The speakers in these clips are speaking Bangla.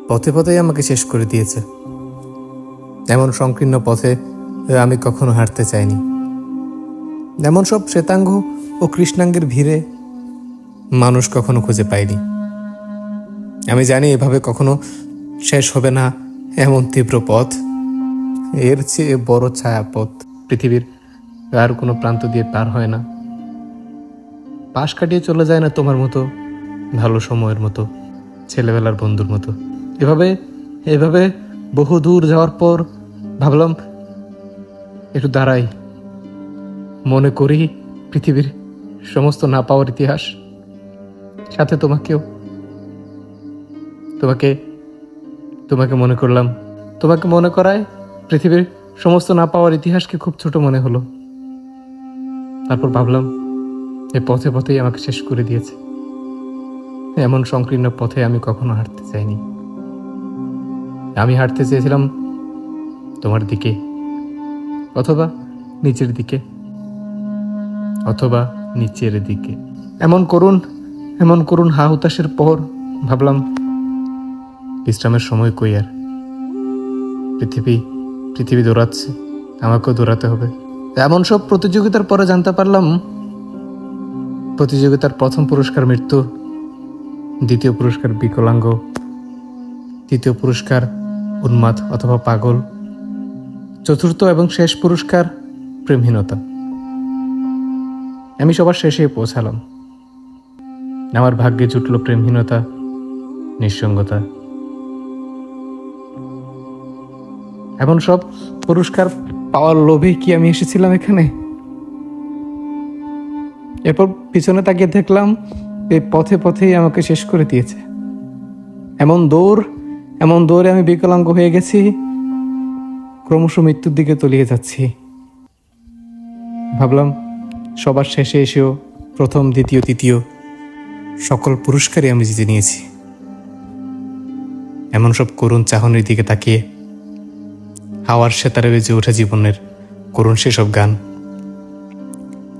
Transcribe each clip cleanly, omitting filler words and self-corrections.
পথে পথেই আমাকে শেষ করে দিয়েছে। এমন সংকীর্ণ পথে আমি কখনো হাঁটতে চাইনি। এমন সব শ্বেতাঙ্গ ও কৃষ্ণাঙ্গের ভিড়ে মানুষ কখনো খুঁজে পাইনি। আমি জানি এভাবে কখনো শেষ হবে না এমন তীব্র পথ। এর চেয়ে বড় ছায়াপথ পৃথিবীর আর কোনো প্রান্ত দিয়ে পার হয় না। পাশ কাটিয়ে চলে যায় না তোমার মতো ভালো সময়ের মতো, ছেলেবেলার বন্ধুর মতো। এভাবে এভাবে বহু দূর যাওয়ার পর ভাবলাম একটু দাঁড়াই, মনে করি পৃথিবীর সমস্ত না পাওয়ার ইতিহাস, সাথে তোমাকেও। তোমাকে মনে করলাম। তোমাকে মনে করায় পৃথিবীর সমস্ত না পাওয়ার ইতিহাসকে খুব ছোট মনে হলো। তারপর ভাবলাম এই পথে পথেই আমাকে শেষ করে দিয়েছে। এমন সংকীর্ণ পথে আমি কখনো হাঁটতে চাইনি। আমি হাঁটতে চেয়েছিলাম তোমার দিকে, অথবা নিচের দিকে, অথবা নিচের দিকে। এমন করুণ হা হুতাশের পর ভাবলাম বিশ্রামের সময় কই আর। পৃথিবী দৌড়াচ্ছে, আমাকেও দৌড়াতে হবে। এমন সব প্রতিযোগিতার পরে জানতে পারলাম প্রতিযোগিতার প্রথম পুরস্কার মৃত্যু, দ্বিতীয় পুরস্কার বিকলাঙ্গ, তৃতীয় পুরস্কার উন্মাদ অথবা পাগল, চতুর্থ এবং শেষ পুরস্কার প্রেমহীনতা। আমি সবার শেষে পৌঁছালাম। আমার ভাগ্যে জুটল প্রেমহীনতা, নিঃসঙ্গতা। এমন সব পুরস্কার পাওয়ার লোভে কি আমি এসেছিলাম এখানে? এরপর পিছনে তাকিয়ে দেখলাম এই পথে পথেই আমাকে শেষ করে দিয়েছে। এমন দৌড়ে আমি বিকলাঙ্গ হয়ে গেছি, ক্রমশ মৃত্যুর দিকে তলিয়ে যাচ্ছি। ভাবলাম সবার শেষে এসেও প্রথম, দ্বিতীয়, তৃতীয় সকল পুরস্কারই আমি জিতে নিয়েছি। এমন সব করুণ চাহনির দিকে তাকিয়ে হাওয়ার সেতারে বেজে ওঠে জীবনের করুণ সেসব গান,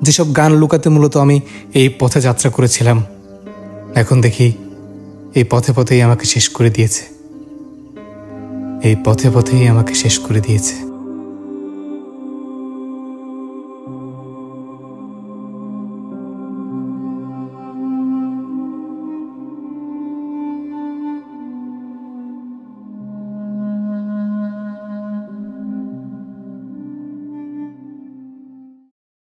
যেসব গান লুকাতে মূলত আমি এই পথে যাত্রা করেছিলাম। এখন দেখি এই পথে পথেই আমাকে শেষ করে দিয়েছে। এই পথে পথেই আমাকে শেষ করে দিয়েছে।